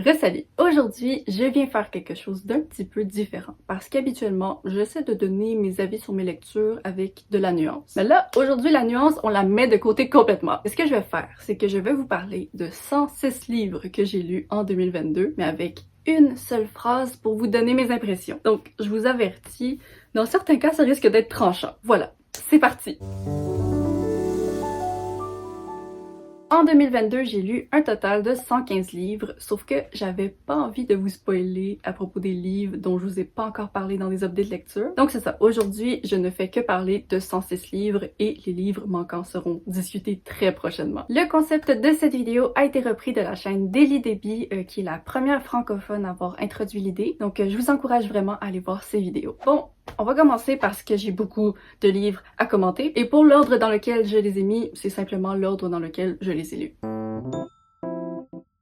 Salut! Aujourd'hui, je viens faire quelque chose d'un petit peu différent parce qu'habituellement, j'essaie de donner mes avis sur mes lectures avec de la nuance. Mais là, aujourd'hui, la nuance, on la met de côté complètement. Et ce que je vais faire, c'est que je vais vous parler de 106 livres que j'ai lus en 2022, mais avec une seule phrase pour vous donner mes impressions. Donc, je vous avertis, dans certains cas, ça risque d'être tranchant. Voilà, c'est parti! En 2022, j'ai lu un total de 115 livres, sauf que j'avais pas envie de vous spoiler à propos des livres dont je vous ai pas encore parlé dans les updates de lecture. Donc c'est ça, aujourd'hui, je ne fais que parler de 106 livres et les livres manquants seront discutés très prochainement. Le concept de cette vidéo a été repris de la chaîne Daily Debbie, qui est la première francophone à avoir introduit l'idée. Donc je vous encourage vraiment à aller voir ces vidéos. Bon, on va commencer parce que j'ai beaucoup de livres à commenter. Et pour l'ordre dans lequel je les ai mis, c'est simplement l'ordre dans lequel je les ai lus.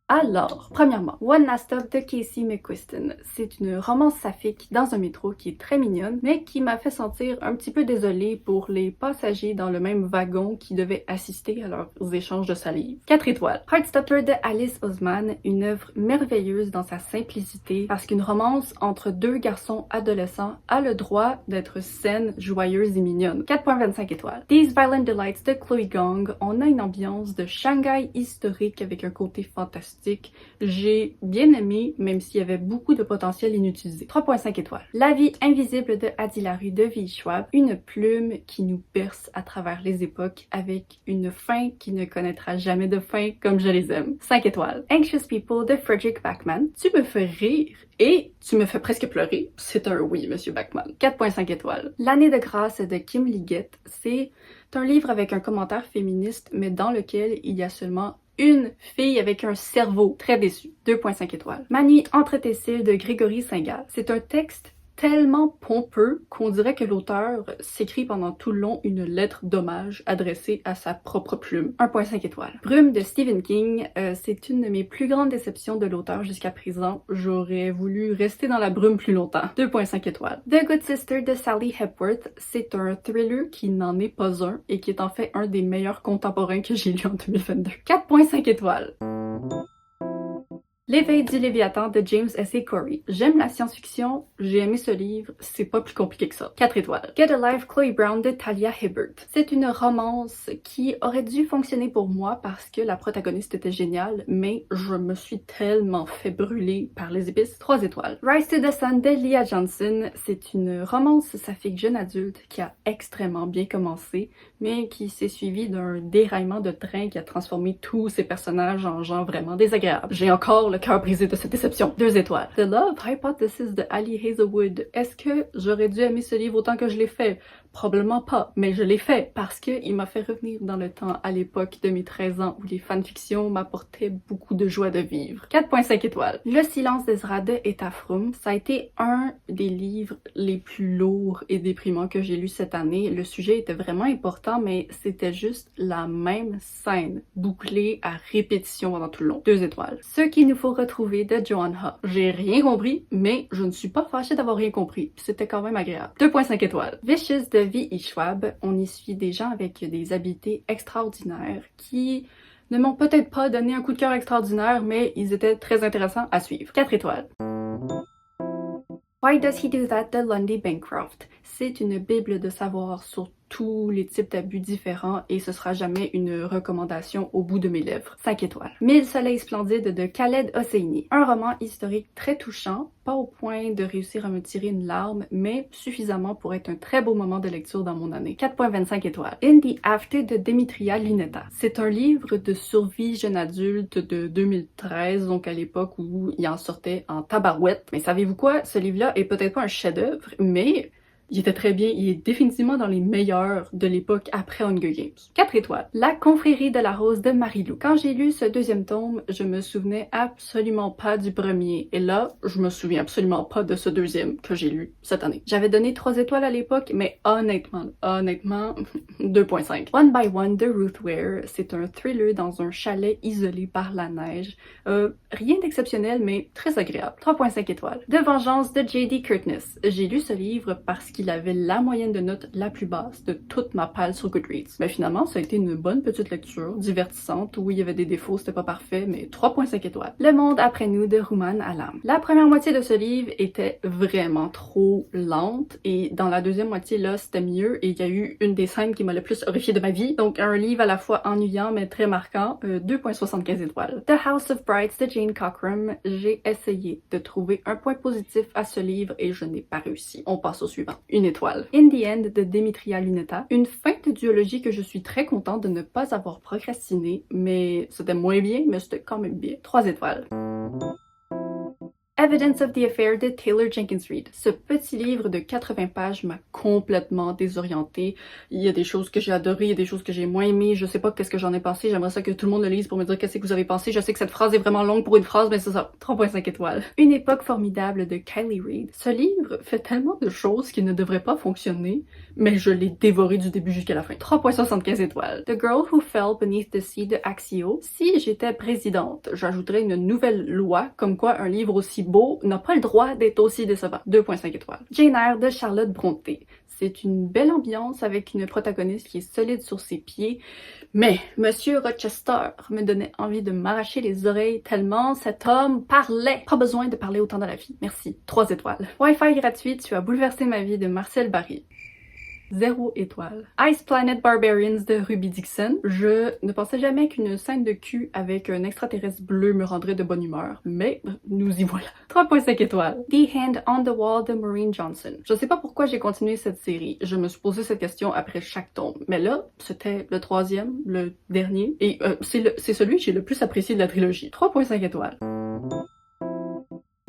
Alors, premièrement, One Last Stop de Casey McQuiston. C'est une romance saphique dans un métro qui est très mignonne, mais qui m'a fait sentir un petit peu désolée pour les passagers dans le même wagon qui devaient assister à leurs échanges de salive. 4 étoiles. Heartstopper de Alice Oseman, une œuvre merveilleuse dans sa simplicité, parce qu'une romance entre deux garçons adolescents a le droit d'être saine, joyeuse et mignonne. 4.25 étoiles. These Violent Delights de Chloe Gong, on a une ambiance de Shanghai historique avec un côté fantastique. J'ai bien aimé, même s'il y avait beaucoup de potentiel inutilisé. 3.5 étoiles. La vie invisible de Adhilarue de V. Schwab, une plume qui nous berce à travers les époques avec une fin qui ne connaîtra jamais de fin comme je les aime. 5 étoiles. Anxious People de Frederick Backman. Tu me fais rire et tu me fais presque pleurer. C'est un oui, monsieur Backman. 4.5 étoiles. L'année de grâce de Kim Liggett, c'est un livre avec un commentaire féministe, mais dans lequel il y a seulement une fille avec un cerveau. Très déçu. 2.5 étoiles. Ma nuit entre tes cils de Grégory Saint-Gall. C'est un texte tellement pompeux qu'on dirait que l'auteur s'écrit pendant tout le long une lettre d'hommage adressée à sa propre plume. 1.5 étoiles. Brume de Stephen King, c'est une de mes plus grandes déceptions de l'auteur jusqu'à présent. J'aurais voulu rester dans la brume plus longtemps. 2.5 étoiles. The Good Sister de Sally Hepworth, c'est un thriller qui n'en est pas un et qui est en fait un des meilleurs contemporains que j'ai lu en 2022. 4.5 étoiles. L'éveil du Léviathan de James S.A. Corey. J'aime la science-fiction, j'ai aimé ce livre, c'est pas plus compliqué que ça. 4 étoiles. Get Alive Chloe Brown de Talia Hibbert. C'est une romance qui aurait dû fonctionner pour moi parce que la protagoniste était géniale, mais je me suis tellement fait brûler par les épices. 3 étoiles. Rise to the Sun de Leah Johnson. C'est une romance saphique jeune adulte qui a extrêmement bien commencé, mais qui s'est suivie d'un déraillement de train qui a transformé tous ses personnages en gens vraiment désagréables. J'ai encore le cœur brisé de cette déception. 2 étoiles. The Love Hypothesis de Ali Hazelwood. Est-ce que j'aurais dû aimer ce livre autant que je l'ai fait? Probablement pas, mais je l'ai fait parce que il m'a fait revenir dans le temps à l'époque de mes 13 ans où les fanfictions m'apportaient beaucoup de joie de vivre. 4.5 étoiles. Le silence d'Ezra de Etta Froome. Ça a été un des livres les plus lourds et déprimants que j'ai lu cette année. Le sujet était vraiment important, mais c'était juste la même scène, bouclée à répétition pendant tout le long. 2 étoiles. Ce qu'il nous faut retrouver de Joanne Ha. J'ai rien compris, mais je ne suis pas fâchée d'avoir rien compris. C'était quand même agréable. 2.5 étoiles. Vicious de V. Schwab. On y suit des gens avec des habiletés extraordinaires qui ne m'ont peut-être pas donné un coup de cœur extraordinaire, mais ils étaient très intéressants à suivre. 4 étoiles. Why Does He Do That de Lundy Bancroft. C'est une bible de savoir sur tous les types d'abus différents et ce sera jamais une recommandation au bout de mes lèvres. 5 étoiles. 1000 soleils splendides de Khaled Hosseini. Un roman historique très touchant, pas au point de réussir à me tirer une larme, mais suffisamment pour être un très beau moment de lecture dans mon année. 4.25 étoiles. In the After de Demetria Luneta. C'est un livre de survie jeune adulte de 2013, donc à l'époque où il en sortait en tabarouette. Mais savez-vous quoi? Ce livre-là est peut-être pas un chef-d'œuvre, mais il était très bien, il est définitivement dans les meilleurs de l'époque après Hunger Games. 4 étoiles. La confrérie de la rose de Marie-Lou. Quand j'ai lu ce deuxième tome, je me souvenais absolument pas du premier. Et là, je me souviens absolument pas de ce deuxième que j'ai lu cette année. J'avais donné 3 étoiles à l'époque, mais honnêtement, 2.5. One by One de Ruth Ware. C'est un thriller dans un chalet isolé par la neige. Rien d'exceptionnel, mais très agréable. 3.5 étoiles. De Vengeance de J.D. Curtis. J'ai lu ce livre parce qu'il avait la moyenne de notes la plus basse de toute ma pile sur Goodreads. Mais finalement, ça a été une bonne petite lecture, divertissante. Oui, il y avait des défauts, c'était pas parfait, mais 3.5 étoiles. Le monde après nous de Rumaan Alam. La première moitié de ce livre était vraiment trop lente et dans la deuxième moitié, là, c'était mieux et il y a eu une des scènes qui m'a le plus horrifiée de ma vie. Donc, un livre à la fois ennuyant mais très marquant, 2.75 étoiles. The House of Brides de Jane Cockrum. J'ai essayé de trouver un point positif à ce livre et je n'ai pas réussi. On passe au suivant. Une étoile. In the End de Demetria Luneta. Une fin de duologie que je suis très contente de ne pas avoir procrastiné, mais c'était moins bien, mais c'était quand même bien. 3 étoiles. Evidence of the Affair de Taylor Jenkins Reid. Ce petit livre de 80 pages m'a complètement désorientée. Il y a des choses que j'ai adorées, il y a des choses que j'ai moins aimées. Je sais pas qu'est-ce que j'en ai pensé. J'aimerais ça que tout le monde le lise pour me dire qu'est-ce que vous avez pensé. Je sais que cette phrase est vraiment longue pour une phrase, mais c'est ça. 3.5 étoiles. Une époque formidable de Kylie Reid. Ce livre fait tellement de choses qui ne devraient pas fonctionner, mais je l'ai dévoré du début jusqu'à la fin. 3.75 étoiles. The Girl Who Fell Beneath the Sea de Axio. Si j'étais présidente, j'ajouterais une nouvelle loi comme quoi un livre aussi beau n'a pas le droit d'être aussi décevant. 2.5 étoiles. Jane Eyre de Charlotte Brontë. C'est une belle ambiance avec une protagoniste qui est solide sur ses pieds, mais Monsieur Rochester me donnait envie de m'arracher les oreilles tellement cet homme parlait. Pas besoin de parler autant dans la vie. Merci. 3 étoiles. Wi-Fi gratuit, tu as bouleversé ma vie de Marcel Barry. 0 étoile. Ice Planet Barbarians de Ruby Dixon. Je ne pensais jamais qu'une scène de cul avec un extraterrestre bleu me rendrait de bonne humeur, mais nous y voilà. 3.5 étoiles. The Hand on the Wall de Maureen Johnson. Je sais pas pourquoi j'ai continué cette série. Je me suis posé cette question après chaque tome. Mais là, c'était le 3e, le dernier, et c'est celui que j'ai le plus apprécié de la trilogie. 3.5 étoiles.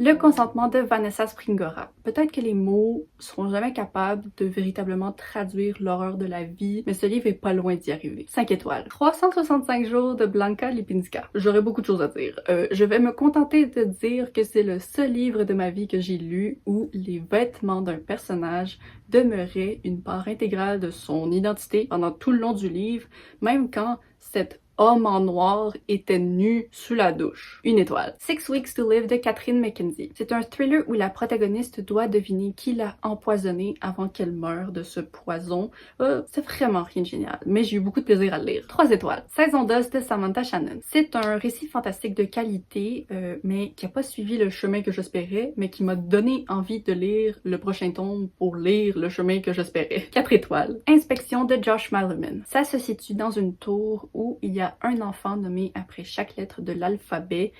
Le consentement de Vanessa Springora. Peut-être que les mots seront jamais capables de véritablement traduire l'horreur de la vie, mais ce livre est pas loin d'y arriver. 5 étoiles. 365 jours de Blanka Lipinska. J'aurais beaucoup de choses à dire. Je vais me contenter de dire que c'est le seul livre de ma vie que j'ai lu où les vêtements d'un personnage demeuraient une part intégrale de son identité pendant tout le long du livre, même quand cet homme en noir était nu sous la douche. 1 étoile. 6 Weeks to Live de Catherine Mackenzie. C'est un thriller où la protagoniste doit deviner qui l'a empoisonnée avant qu'elle meure de ce poison. C'est vraiment rien de génial, mais j'ai eu beaucoup de plaisir à le lire. 3 étoiles. Saison d'os de Samantha Shannon. C'est un récit fantastique de qualité, mais qui a pas suivi le chemin que j'espérais, mais qui m'a donné envie de lire le prochain tome pour lire le chemin que j'espérais. 4 étoiles. Inspection de Josh Malerman. Ça se situe dans une tour où il y a un enfant nommé après chaque lettre de l'alphabet.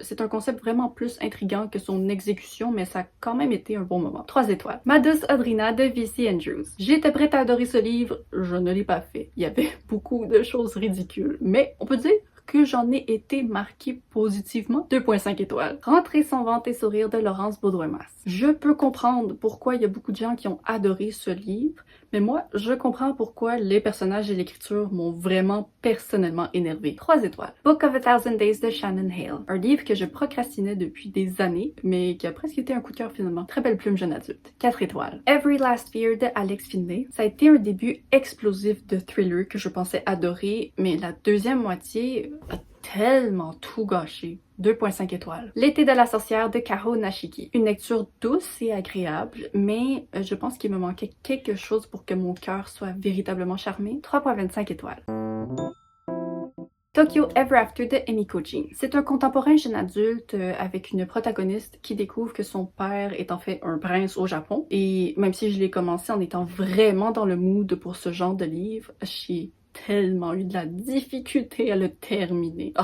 C'est un concept vraiment plus intriguant que son exécution, mais ça a quand même été un bon moment. 3 étoiles. Ma douce Audrina de V.C. Andrews. J'étais prête à adorer ce livre, je ne l'ai pas fait. Il y avait beaucoup de choses ridicules, mais on peut dire que j'en ai été marquée positivement. 2.5 étoiles. Rentrer sans vente et sourire de Laurence Baudouin-Masse. Je peux comprendre pourquoi il y a beaucoup de gens qui ont adoré ce livre, mais moi, je comprends pourquoi les personnages et l'écriture m'ont vraiment personnellement énervée. 3 étoiles. Book of a Thousand Days de Shannon Hale. Un livre que je procrastinais depuis des années, mais qui a presque été un coup de cœur finalement. Très belle plume jeune adulte. 4 étoiles. Every Last Fear de Alex Finlay. Ça a été un début explosif de thriller que je pensais adorer, mais la deuxième moitié a tellement tout gâché. 2.5 étoiles. L'été de la sorcière de Kaho Nashiki. Une lecture douce et agréable, mais je pense qu'il me manquait quelque chose pour que mon cœur soit véritablement charmé. 3.25 étoiles. Tokyo Ever After de Emiko Jean. C'est un contemporain jeune adulte avec une protagoniste qui découvre que son père est en fait un prince au Japon. Et même si je l'ai commencé en étant vraiment dans le mood pour ce genre de livre, j'ai tellement eu de la difficulté à le terminer.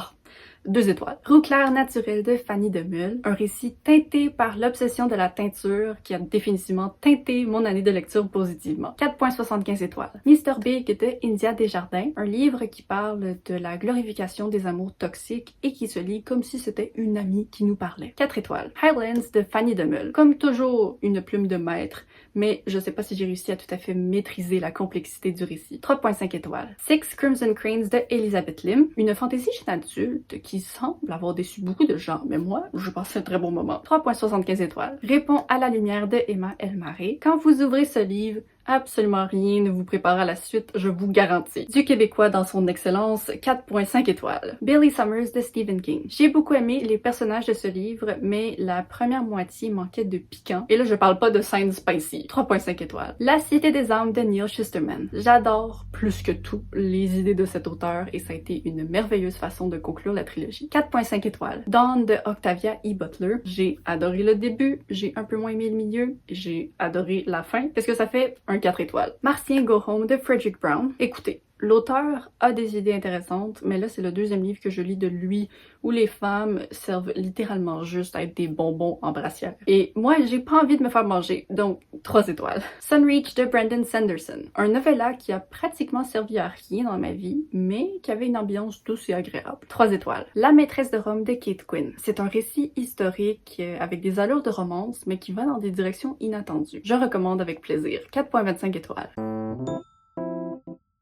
2 étoiles. Roux clair naturel de Fanny Demeule, un récit teinté par l'obsession de la teinture qui a définitivement teinté mon année de lecture positivement. 4.75 étoiles. Mr. Big de India Desjardins, un livre qui parle de la glorification des amours toxiques et qui se lit comme si c'était une amie qui nous parlait. 4 étoiles. Highlands de Fanny Demeule. Comme toujours, une plume de maître, mais je sais pas si j'ai réussi à tout à fait maîtriser la complexité du récit. 3.5 étoiles. Six Crimson Cranes de Elizabeth Lim, une fantaisie jeune adulte qui semble avoir déçu beaucoup de gens, mais moi, je passais un très bon moment. 3.75 étoiles. Répond à la lumière de Emma Elmaré. Quand vous ouvrez ce livre, absolument rien ne vous prépare à la suite, je vous garantis. Du québécois dans son excellence, 4.5 étoiles. Billy Summers de Stephen King. J'ai beaucoup aimé les personnages de ce livre, mais la première moitié manquait de piquant. Et là, je parle pas de scènes spicy. 3.5 étoiles. La Cité des âmes de Neil Shusterman. J'adore plus que tout les idées de cet auteur et ça a été une merveilleuse façon de conclure la trilogie. 4.5 étoiles. Dawn de Octavia E. Butler. J'ai adoré le début, j'ai un peu moins aimé le milieu, j'ai adoré la fin. Qu'est-ce que ça fait? Un 4 étoiles. Martien Go Home de Frederick Brown. Écoutez, l'auteur a des idées intéressantes, mais là c'est le deuxième livre que je lis de lui où les femmes servent littéralement juste à être des bonbons en brassière. Et moi j'ai pas envie de me faire manger, donc 3 étoiles. Sunreach de Brandon Sanderson. Un novella qui a pratiquement servi à rien dans ma vie, mais qui avait une ambiance douce et agréable. 3 étoiles. La maîtresse de Rome de Kate Quinn. C'est un récit historique avec des allures de romance, mais qui va dans des directions inattendues. Je recommande avec plaisir. 4.25 étoiles.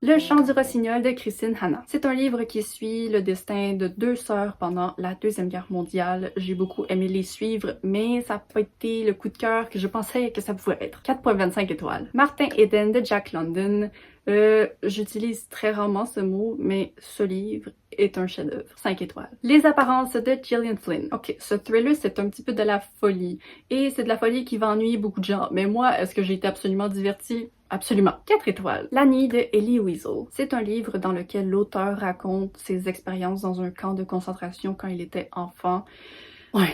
Le chant du rossignol de Christine Hanna. C'est un livre qui suit le destin de 2 sœurs pendant la Deuxième Guerre mondiale. J'ai beaucoup aimé les suivre, mais ça n'a pas été le coup de cœur que je pensais que ça pouvait être. 4.25 étoiles. Martin Eden de Jack London. J'utilise très rarement ce mot, mais ce livre est un chef-d'œuvre. 5 étoiles. Les apparences de Gillian Flynn. Ok, ce thriller, c'est un petit peu de la folie. Et c'est de la folie qui va ennuyer beaucoup de gens. Mais moi, est-ce que j'ai été absolument divertie? Absolument. 4 étoiles. La Nuit de Elie Wiesel. C'est un livre dans lequel l'auteur raconte ses expériences dans un camp de concentration quand il était enfant. Ouais,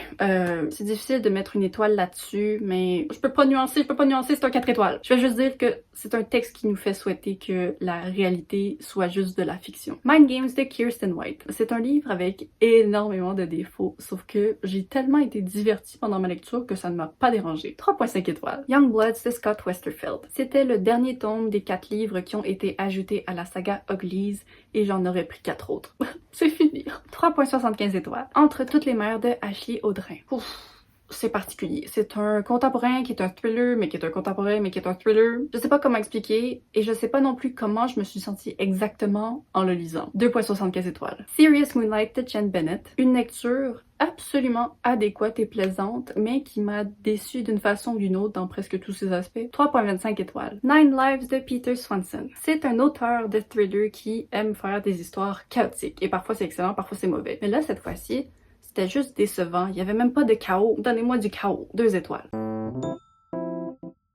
c'est difficile de mettre une étoile là-dessus, mais je peux pas nuancer, c'est un 4 étoiles. Je vais juste dire que c'est un texte qui nous fait souhaiter que la réalité soit juste de la fiction. Mind Games de Kiersten White. C'est un livre avec énormément de défauts, sauf que j'ai tellement été divertie pendant ma lecture que ça ne m'a pas dérangé. 3.5 étoiles. Young Bloods de Scott Westerfeld. C'était le dernier tome des 4 livres qui ont été ajoutés à la saga Uglies et j'en aurais pris 4 autres. C'est fini. 3.75 étoiles. Entre toutes les mères de Ashley Audrin. Ouf. C'est particulier. C'est un contemporain qui est un thriller, mais qui est un contemporain, mais qui est un thriller. Je sais pas comment expliquer, et je sais pas non plus comment je me suis sentie exactement en le lisant. 2.75 étoiles. Serious Moonlight de Jen Bennett. Une lecture absolument adéquate et plaisante, mais qui m'a déçue d'une façon ou d'une autre dans presque tous ses aspects. 3.25 étoiles. Nine Lives de Peter Swanson. C'est un auteur de thriller qui aime faire des histoires chaotiques, et parfois c'est excellent, parfois c'est mauvais. Mais là, cette fois-ci, c'était juste décevant. Il y avait même pas de chaos. Donnez-moi du chaos. 2 étoiles.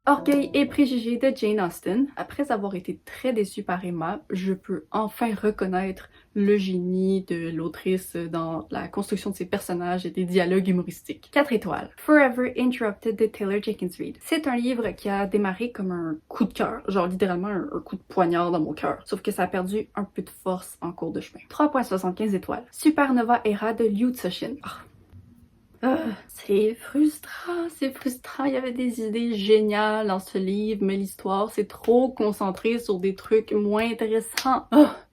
Orgueil et préjugés de Jane Austen. Après avoir été très déçue par Emma, je peux enfin reconnaître le génie de l'autrice dans la construction de ses personnages et des dialogues humoristiques. 4 étoiles. Forever Interrupted de Taylor Jenkins Reid. C'est un livre qui a démarré comme un coup de cœur, genre littéralement un coup de poignard dans mon cœur, sauf que ça a perdu un peu de force en cours de chemin. 3.75 étoiles. Supernova Era de Liu Cixin. C'est frustrant, il y avait des idées géniales dans ce livre, mais l'histoire s'est trop concentrée sur des trucs moins intéressants.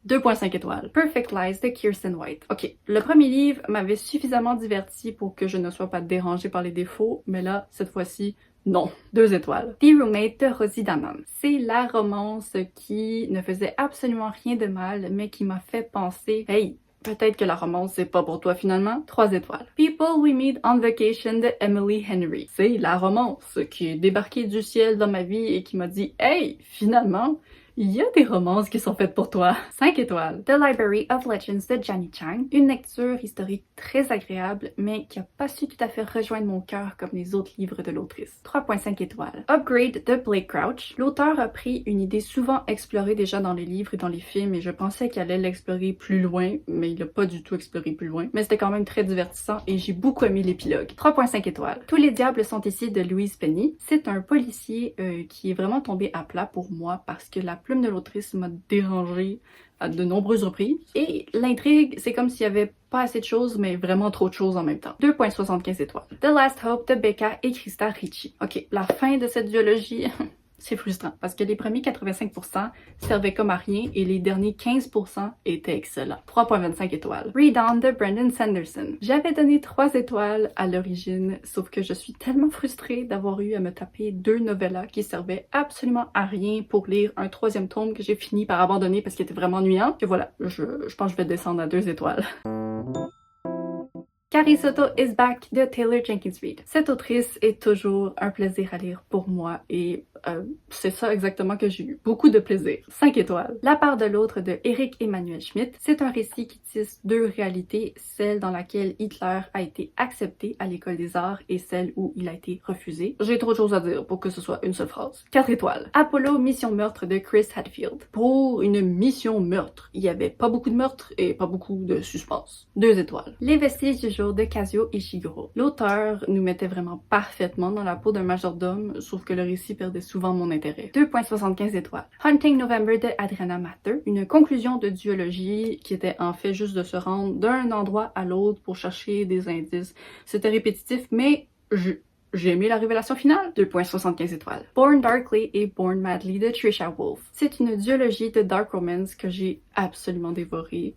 2.5 étoiles. Perfect Lies de Kiersten White. Ok, le premier livre m'avait suffisamment diverti pour que je ne sois pas dérangée par les défauts, mais là, cette fois-ci, non. 2 étoiles. The Roommate de Rosie Danan. C'est la romance qui ne faisait absolument rien de mal, mais qui m'a fait penser, hey, peut-être que la romance, c'est pas pour toi finalement. 3 étoiles. People We Meet on Vacation de Emily Henry. C'est la romance qui est débarquée du ciel dans ma vie et qui m'a dit « Hey, finalement, il y a des romances qui sont faites pour toi. » 5 étoiles. The Library of Legends de Janie Chang. Une lecture historique très agréable, mais qui a pas su tout à fait rejoindre mon cœur comme les autres livres de l'autrice. 3.5 étoiles. Upgrade de Blake Crouch. L'auteur a pris une idée souvent explorée déjà dans les livres et dans les films, et je pensais qu'il allait l'explorer plus loin, mais il l'a pas du tout exploré plus loin. Mais c'était quand même très divertissant et j'ai beaucoup aimé l'épilogue. 3.5 étoiles. Tous les diables sont ici de Louise Penny. C'est un policier qui est vraiment tombé à plat pour moi parce que la plume de l'autrice m'a dérangée à de nombreuses reprises. Et l'intrigue, c'est comme s'il y avait pas assez de choses, mais vraiment trop de choses en même temps. 2.75 étoiles. The Last Hope de Becca et Christa Ricci. Ok, la fin de cette duologie... C'est frustrant parce que les premiers 85% servaient comme à rien et les derniers 15% étaient excellents. 3.25 étoiles. Read On de Brandon Sanderson. J'avais donné 3 étoiles à l'origine, sauf que je suis tellement frustrée d'avoir eu à me taper 2 novellas qui servaient absolument à rien pour lire un 3e tome que j'ai fini par abandonner parce qu'il était vraiment ennuyant. Que voilà, je pense que je vais descendre à 2 étoiles. Carrie Soto is Back de Taylor Jenkins Reid. Cette autrice est toujours un plaisir à lire pour moi et c'est ça exactement que j'ai eu. Beaucoup de plaisir. 5 étoiles. La part de l'autre de Eric Emmanuel Schmidt, c'est un récit qui tisse deux réalités, celle dans laquelle Hitler a été accepté à l'école des arts et celle où il a été refusé. J'ai trop de choses à dire pour que ce soit une seule phrase. 4 étoiles. Apollo Mission Meurtre de Chris Hadfield. Pour une mission meurtre, il y avait pas beaucoup de meurtre et pas beaucoup de suspense. 2 étoiles. Les vestiges du jour de Kazuo Ishiguro. L'auteur nous mettait vraiment parfaitement dans la peau d'un majordome, sauf que le récit perdait souvent mon intérêt. 2,75 étoiles. Hunting November de Adriana Matter. Une conclusion de duologie qui était en fait juste de se rendre d'un endroit à l'autre pour chercher des indices. C'était répétitif, mais j'ai aimé la révélation finale. 2,75 étoiles. Born Darkly et Born Madly de Trisha Wolfe. C'est une duologie de dark romance que j'ai absolument dévorée.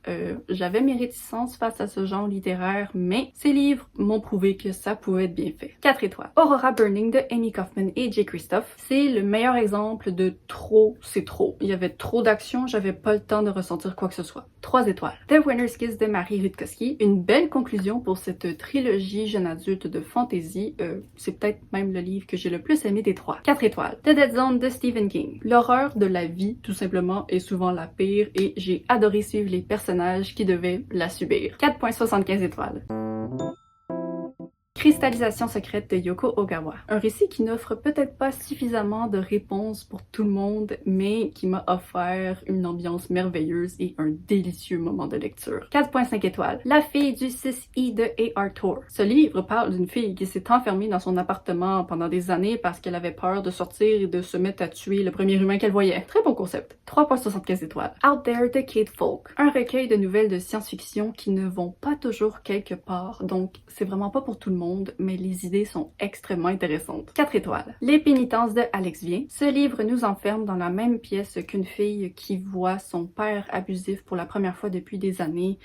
J'avais mes réticences face à ce genre littéraire, mais ces livres m'ont prouvé que ça pouvait être bien fait. 4 étoiles. Aurora Burning de Amy Kaufman et Jay Christophe. C'est le meilleur exemple de trop, c'est trop. Il y avait trop d'action, j'avais pas le temps de ressentir quoi que ce soit. 3 étoiles. The Winner's Kiss de Marie Rutkowski. Une belle conclusion pour cette trilogie jeune adulte de fantasy. C'est peut-être même le livre que j'ai le plus aimé des 3. 4 étoiles. The Dead Zone de Stephen King. L'horreur de la vie, tout simplement, est souvent la pire et j'ai adoré suivre les personnages qui devaient la subir. 4,75 étoiles. Cristallisation secrète de Yoko Ogawa. Un récit qui n'offre peut-être pas suffisamment de réponses pour tout le monde, mais qui m'a offert une ambiance merveilleuse et un délicieux moment de lecture. 4,5 étoiles. La fille du 6i de A. Arthur. Ce livre parle d'une fille qui s'est enfermée dans son appartement pendant des années parce qu'elle avait peur de sortir et de se mettre à tuer le premier humain qu'elle voyait. Très bon concept. 3,75 étoiles. Out There de Kate Folk. Un recueil de nouvelles de science-fiction qui ne vont pas toujours quelque part, donc c'est vraiment pas pour tout le monde, mais les idées sont extrêmement intéressantes. 4 étoiles. Les pénitences de Alex Vien. Ce livre nous enferme dans la même pièce qu'une fille qui voit son père abusif pour la première fois depuis des années.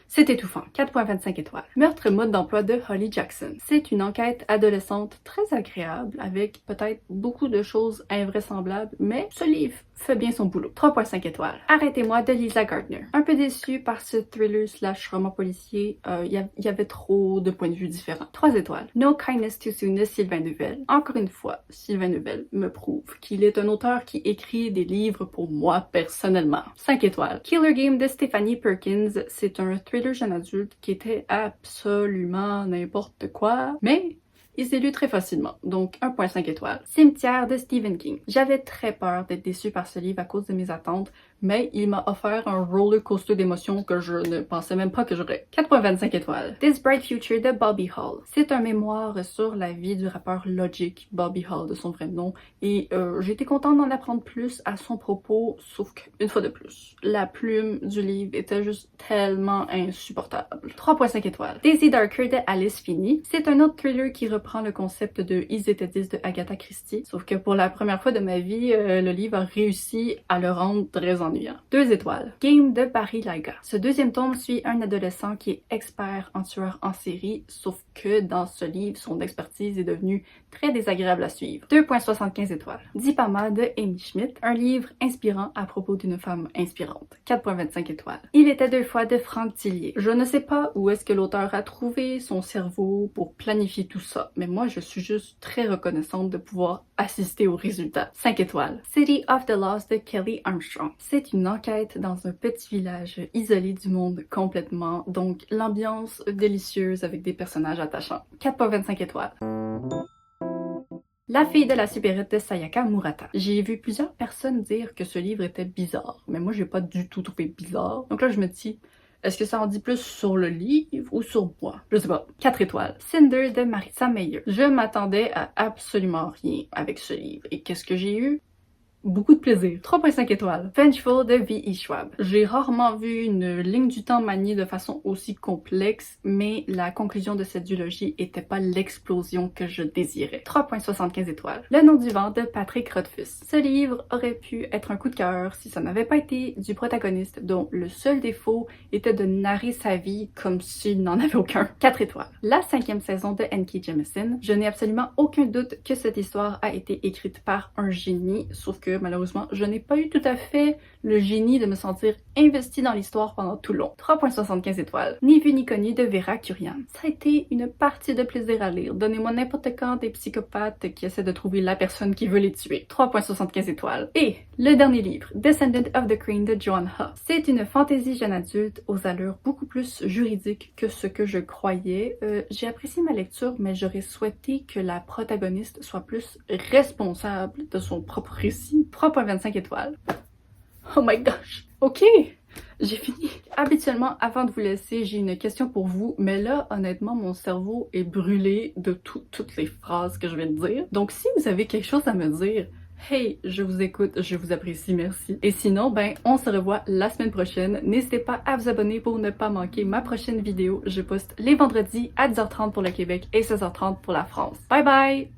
C'est étouffant. 4,25 étoiles. Meurtre mode d'emploi de Holly Jackson. C'est une enquête adolescente très agréable avec peut-être beaucoup de choses invraisemblables, mais ce livre fait bien son boulot. 3,5 étoiles. Arrêtez-moi de Lisa Gardner. Un peu déçue par ce thriller slash roman policier, il y avait trop de points de vue différents. 3 étoiles. No Kindness Too Soon de Sylvain Neuvel. Encore une fois, Sylvain Neuvel me prouve qu'il est un auteur qui écrit des livres pour moi personnellement. 5 étoiles. Killer Game de Stephanie Perkins. C'est un thriller jeune adulte qui était absolument n'importe quoi, mais il s'est lu très facilement, donc 1,5 étoiles. Cimetière de Stephen King. J'avais très peur d'être déçue par ce livre à cause de mes attentes, mais il m'a offert un roller coaster d'émotions que je ne pensais même pas que j'aurais. 4,25 étoiles. This Bright Future de Bobby Hall. C'est un mémoire sur la vie du rappeur Logic, Bobby Hall de son vrai nom, et j'ai été contente d'en apprendre plus à son propos, sauf qu'une fois de plus, la plume du livre était juste tellement insupportable. 3,5 étoiles. Daisy Darker de Alice Finney. C'est un autre thriller qui reprend le concept de Ils étaient 10 de Agatha Christie, sauf que pour la première fois de ma vie, le livre a réussi à le rendre très ennuyant. 2 étoiles. Game de Barry Lyga. Ce deuxième tome suit un adolescent qui est expert en tueur en série, sauf que dans ce livre, son expertise est devenue très désagréable à suivre. 2,75 étoiles. Dipama de Amy Schmidt. Un livre inspirant à propos d'une femme inspirante. 4,25 étoiles. Il était 2 fois de Franck Tillier. Je ne sais pas où est-ce que l'auteur a trouvé son cerveau pour planifier tout ça, mais moi je suis juste très reconnaissante de pouvoir assister aux résultats. 5 étoiles. City of the Lost de Kelly Armstrong. C'est une enquête dans un petit village isolé du monde complètement, donc l'ambiance délicieuse avec des personnages attachants. 4,25 étoiles. La fille de la supérette de Sayaka Murata. J'ai vu plusieurs personnes dire que ce livre était bizarre, mais moi j'ai pas du tout trouvé bizarre. Donc là je me dis, est-ce que ça en dit plus sur le livre ou sur moi? Je sais pas. 4 étoiles. Cinder de Marissa Meyer. Je m'attendais à absolument rien avec ce livre. Et qu'est-ce que j'ai eu? Beaucoup de plaisir. 3,5 étoiles. Vengeful de V.E. Schwab. J'ai rarement vu une ligne du temps maniée de façon aussi complexe, mais la conclusion de cette duologie était pas l'explosion que je désirais. 3,75 étoiles. Le nom du vent de Patrick Rothfuss. Ce livre aurait pu être un coup de cœur si ça n'avait pas été du protagoniste dont le seul défaut était de narrer sa vie comme s'il n'en avait aucun. 4 étoiles. La 5e saison de N.K. Jemisin. Je n'ai absolument aucun doute que cette histoire a été écrite par un génie, sauf que que malheureusement, je n'ai pas eu tout à fait le génie de me sentir investie dans l'histoire pendant tout le long. 3.75 étoiles. Ni vu ni connu de Vera Kurian. Ça a été une partie de plaisir à lire. Donnez-moi n'importe quand des psychopathes qui essaient de trouver la personne qui veut les tuer. 3.75 étoiles. Et le dernier livre, Descendant of the Queen de Joan Ha. C'est une fantaisie jeune adulte aux allures beaucoup plus juridiques que ce que je croyais. J'ai apprécié ma lecture, mais j'aurais souhaité que la protagoniste soit plus responsable de son propre récit. 3.25 étoiles. Oh my gosh. Ok, j'ai fini. Habituellement, avant de vous laisser, j'ai une question pour vous, mais là, honnêtement, mon cerveau est brûlé de toutes les phrases que je viens de dire. Donc, si vous avez quelque chose à me dire, hey, je vous écoute, je vous apprécie, merci. Et sinon, ben, on se revoit la semaine prochaine. N'hésitez pas à vous abonner pour ne pas manquer ma prochaine vidéo. Je poste les vendredis à 10h30 pour le Québec et 16h30 pour la France. Bye bye!